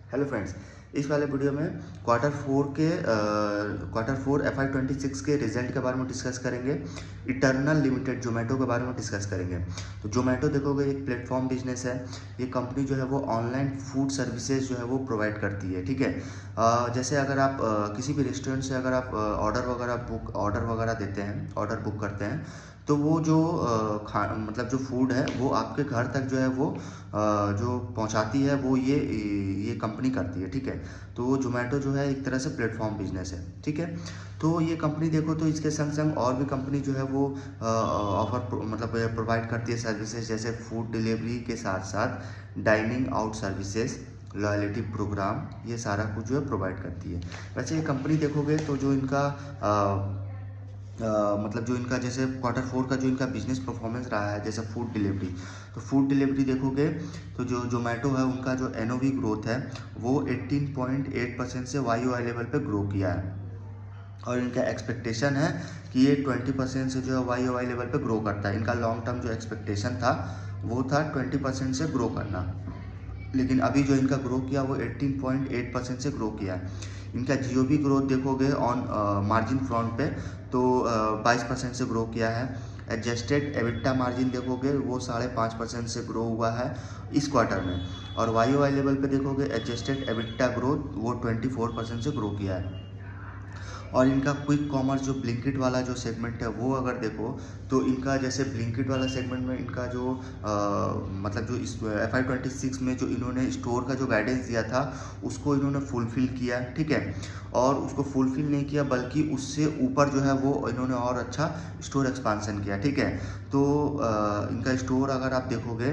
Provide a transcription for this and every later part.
Hello friends, इस वाले video में क्वार्टर फोर FY26 के रिजल्ट के बारे में डिस्कस करेंगे। इटर्नल लिमिटेड जोमेटो के बारे में डिस्कस करेंगे। तो जोमेटो देखोगे एक प्लेटफॉर्म बिजनेस है। ये कंपनी जो है वो ऑनलाइन फूड सर्विसेज जो है वो प्रोवाइड करती है। ठीक है, जैसे अगर आप किसी भी रेस्टोरेंट से अगर आप ऑर्डर वगैरह देते हैं, ऑर्डर बुक करते हैं, तो वो जो मतलब जो फूड है वो आपके घर तक जो है वो जो पहुंचाती है वो ये कंपनी करती है। ठीक है, तो जोमेटो जो है एक तरह से प्लेटफॉर्म बिजनेस है। ठीक है, तो ये कंपनी देखो तो इसके संग संग और भी कंपनी जो है वो ऑफर मतलब प्रोवाइड करती है सर्विसेज, जैसे फूड डिलीवरी के साथ साथ dining out services, loyalty program, ये सारा कुछ जो है प्रोवाइड करती है। वैसे ये कंपनी देखोगे तो जो इनका मतलब जो इनका जैसे क्वार्टर फोर का जो इनका बिजनेस परफॉर्मेंस रहा है, जैसे फूड डिलीवरी, तो फूड डिलीवरी देखोगे तो जो जोमेटो है उनका जो एनओवी ग्रोथ है वो 18.8% से YoY लेवल पे ग्रो किया है। और इनका एक्सपेक्टेशन है कि ये 20% से जो है YoY लेवल पे ग्रो करता है। इनका लॉन्ग टर्म जो एक्सपेक्टेशन था वो था 20% से ग्रो करना, लेकिन अभी जो इनका ग्रो किया वो 18.8% से ग्रो किया है। इनका जीओबी ग्रोथ देखोगे ऑन मार्जिन फ्रंट पे तो 22% से ग्रो किया है। एडजस्टेड एबिटा मार्जिन देखोगे वो 5.5% से ग्रो हुआ है इस क्वार्टर में। और YoY लेवल पे देखोगे एडजस्टेड एबिटा ग्रोथ वो 24% से ग्रो किया है। और इनका क्विक कॉमर्स जो ब्लिंकिट वाला जो सेगमेंट है वो अगर देखो तो इनका जैसे ब्लिंकिट वाला सेगमेंट में इनका जो मतलब जो इस FY26 में जो इन्होंने स्टोर का जो गाइडेंस दिया था उसको इन्होंने फुलफिल किया। ठीक है, और उसको फुलफिल नहीं किया बल्कि उससे ऊपर जो है वो इन्होंने और अच्छा स्टोर एक्सपांसन किया। ठीक है, तो इनका स्टोर अगर आप देखोगे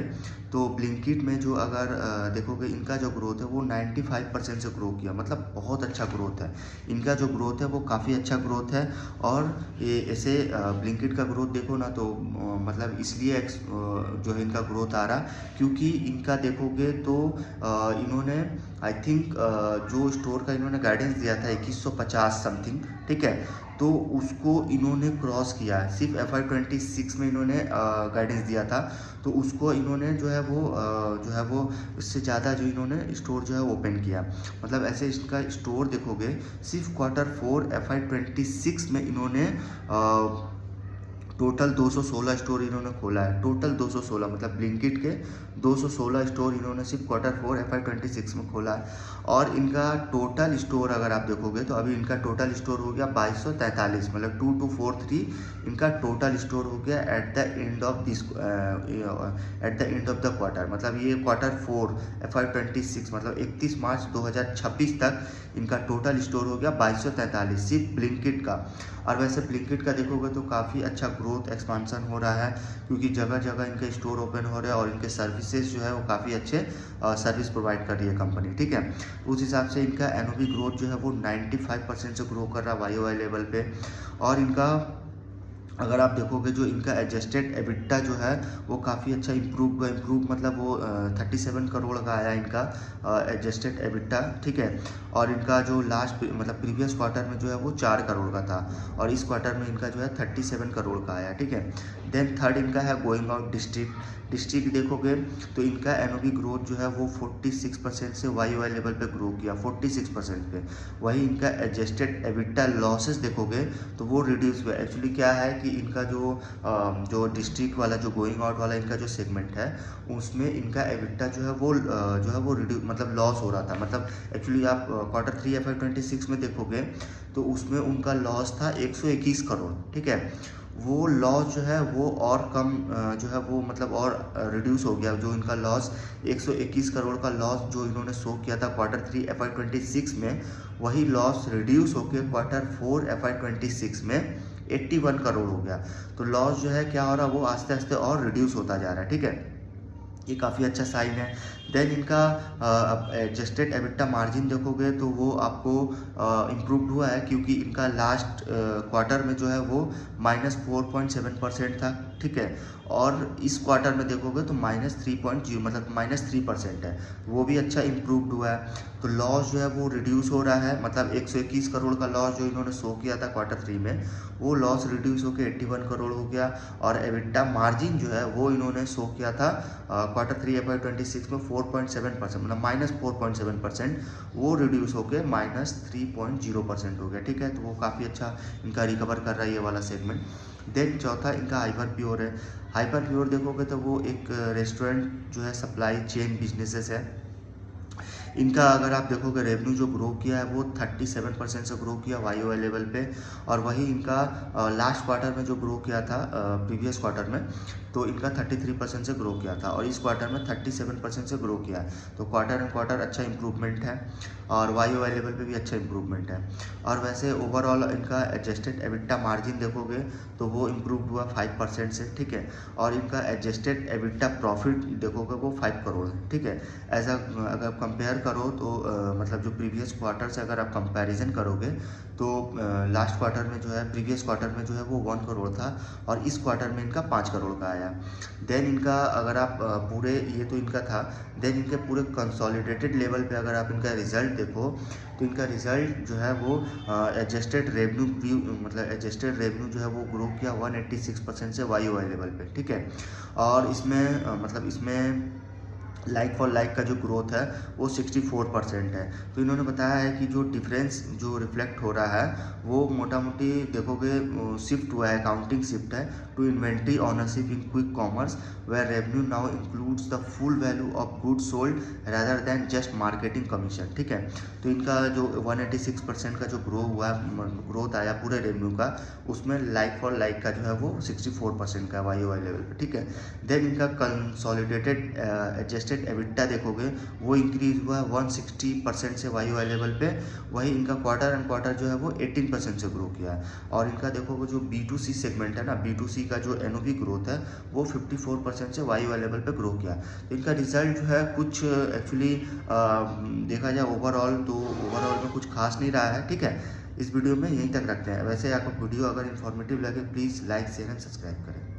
तो ब्लिंकिट में जो अगर देखोगे इनका जो ग्रोथ है वो 95% से ग्रो किया, मतलब बहुत अच्छा ग्रोथ है। इनका जो ग्रोथ है वो काफ़ी अच्छा ग्रोथ है। और ये ऐसे ब्लिंकिट का ग्रोथ देखो ना तो मतलब इसलिए जो है इनका ग्रोथ आ रहा क्योंकि इनका देखोगे तो इन्होंने आई थिंक जो स्टोर का इन्होंने गाइडेंस दिया था 2150 समथिंग। ठीक है, तो उसको इन्होंने क्रॉस किया है। सिर्फ FY26 में इन्होंने गाइडेंस दिया था तो उसको इन्होंने जो है वो इससे ज़्यादा जो इन्होंने स्टोर जो है ओपन किया। मतलब ऐसे इसका स्टोर देखोगे सिर्फ क्वार्टर फोर FY26 में इन्होंने टोटल 216 स्टोर इन्होंने खोला है। टोटल 216 मतलब ब्लिंकिट के 216 स्टोर इन्होंने सिर्फ क्वार्टर फोर FY26 में खोला है। और इनका टोटल स्टोर अगर आप देखोगे तो अभी इनका टोटल स्टोर हो गया 2243, मतलब 2243 इनका टोटल स्टोर हो गया at the end of the quarter. मतलब ये क्वार्टर फोर FY26 मतलब 31 मार्च 2026 तक इनका टोटल स्टोर हो गया 2243 सिर्फ ब्लिंकिट का। और वैसे ब्लिंकिट का देखोगे तो काफ़ी अच्छा ग्रोथ एक्सपांसन हो रहा है क्योंकि जगह जगह इनके स्टोर ओपन हो रहे हैं और इनके सर्विसेज जो है वो काफ़ी अच्छे सर्विस प्रोवाइड कर रही है कंपनी। ठीक है, उस हिसाब से इनका एनओवी ग्रोथ जो है वो 95% से ग्रो कर रहा है YoY लेवल पे। और इनका अगर आप देखोगे जो इनका एडजस्टेड एबिटा जो है वो काफ़ी अच्छा इम्प्रूव मतलब वो 37 करोड़ का आया इनका एडजस्टेड एबिटा। ठीक है, और इनका जो लास्ट मतलब प्रीवियस क्वार्टर में जो है वो 4 करोड़ का था और इस क्वार्टर में इनका जो है 37 करोड़ का आया। ठीक है, देन थर्ड इनका है गोइंग आउट डिस्ट्रिक्ट देखोगे तो इनका एनओवी ग्रोथ जो है वो 46% से YoY लेवल पे ग्रो किया 46% पे। वही इनका एडजस्टेड एबिटा लॉसेस देखोगे तो वो रिड्यूस हुआ। एक्चुअली क्या है कि इनका जो डिस्ट्रिक्ट वाला जो गोइंग आउट वाला इनका जो सेगमेंट है उसमें इनका एबिटा जो है वो रिड्यूस मतलब लॉस हो रहा था। मतलब एक्चुअली आप क्वार्टर थ्री FY26 में देखोगे तो उसमें उनका लॉस था 121 करोड़। ठीक है, वो लॉस जो है वो और कम जो है वो मतलब और रिड्यूस हो गया। जो इनका लॉस 121 करोड़ का लॉस जो इन्होंने शो किया था क्वार्टर थ्री FY26 में, वही लॉस रिड्यूस होकर क्वार्टर फोर FY26 में 81 करोड़ हो गया। तो लॉस जो है क्या हो रहा है वो आस्ते आस्ते और रिड्यूस होता जा रहा है। ठीक है, ये काफ़ी अच्छा साइन है। देन इनका एडजस्टेड एबिटा मार्जिन देखोगे तो वो आपको इम्प्रूव्ड हुआ है क्योंकि इनका लास्ट क्वार्टर में जो है वो -4.7% था। ठीक है। और इस क्वार्टर में देखोगे तो -3.0 मतलब -3% है, वो भी अच्छा इम्प्रूव्ड हुआ है। तो लॉस जो है वो रिड्यूस हो रहा है, मतलब 121 करोड़ का लॉस जो इन्होंने शो किया था क्वार्टर 3 में, वो लॉस रिड्यूस होकर 81 करोड़ हो गया। और एबिटा मार्जिन जो है वो इन्होंने शो किया था क्वार्टर 3 FY26 में 4.7% मतलब -4.7%, वो रिड्यूस होकर -3.0% हो गया, ठीक है। तो वो काफ़ी अच्छा इनका रिकवर कर रहा है ये वाला सेगमेंट। देन चौथा इनका हाइपर प्योर है। हाइपर प्योर देखोगे तो वो एक रेस्टोरेंट जो है सप्लाई चेन बिजनेसेस है। इनका अगर आप देखोगे रेवेन्यू जो ग्रो किया है वो 37% से ग्रो किया YoY लेवल पे। और वही इनका लास्ट क्वार्टर में जो ग्रो किया था प्रीवियस क्वार्टर में, तो इनका 33% से ग्रो किया था, और इस क्वार्टर में 37% से ग्रो किया है। तो क्वार्टर एंड क्वार्टर अच्छा इंप्रूवमेंट है, और YoY लेवल पे भी अच्छा इंप्रूवमेंट है। और वैसे ओवरऑल इनका एडजस्टेड एबिटा मार्जिन देखोगे तो वो इम्प्रूव हुआ 5% से, ठीक है। और इनका एडजस्टेड एबिटा प्रॉफिट देखोगे वो 5 करोड़ है, ठीक है। ऐसा अगर कंपेयर करो तो मतलब जो प्रीवियस क्वार्टर से अगर आप कंपैरिजन करोगे तो लास्ट क्वार्टर में जो है, प्रीवियस क्वार्टर में जो है वो 1 करोड़ था, और इस क्वार्टर में इनका 5 करोड़ का आया। देन इनका अगर आप पूरे, ये तो इनका था, देन इनके पूरे कंसोलिडेटेड लेवल पे अगर आप इनका रिजल्ट देखो तो इनका रिजल्ट जो है वो एडजस्टेड रेवेन्यू मतलब एडजस्टेड रेवेन्यू जो है वो ग्रो किया 186% से YoY लेवल पे, ठीक है। और इसमें मतलब इसमें लाइक फॉर लाइक का जो ग्रोथ है वो 64% है। तो इन्होंने बताया है कि जो डिफरेंस जो रिफ्लेक्ट हो रहा है वो मोटा मोटी देखोगे शिफ्ट हुआ है, अकाउंटिंग शिफ्ट है to inventory ownership in quick commerce, where revenue now includes the full value of goods sold rather than just marketing commission, ठीक है। तो इनका जो 186% का जो ग्रोथ आया पूरे रेवेन्यू का, उसमें लाइक फॉर लाइक का जो है वो 64% का YoY लेवल पे, ठीक है। देन इनका कंसोलिडेटेड एडजस्टेड एबिटा देखोगे वो इंक्रीज हुआ 160% से YoY लेवल पे। वही इनका क्वार्टर एंड क्वार्टर जो है वो 18% से ग्रो किया है। और इनका देखोगे जो B2C सेगमेंट है ना, B2C का जो NOV ग्रोथ है वो 54% से YoY लेवल पे ग्रो किया। तो इनका रिजल्ट जो है कुछ एक्चुअली देखा जाए ओवरऑल तो ओवरऑल में कुछ खास नहीं रहा है, ठीक है। इस वीडियो में यहीं तक रखते हैं। वैसे आपको वीडियो अगर इन्फॉर्मेटिव लगे please like share and subscribe करें।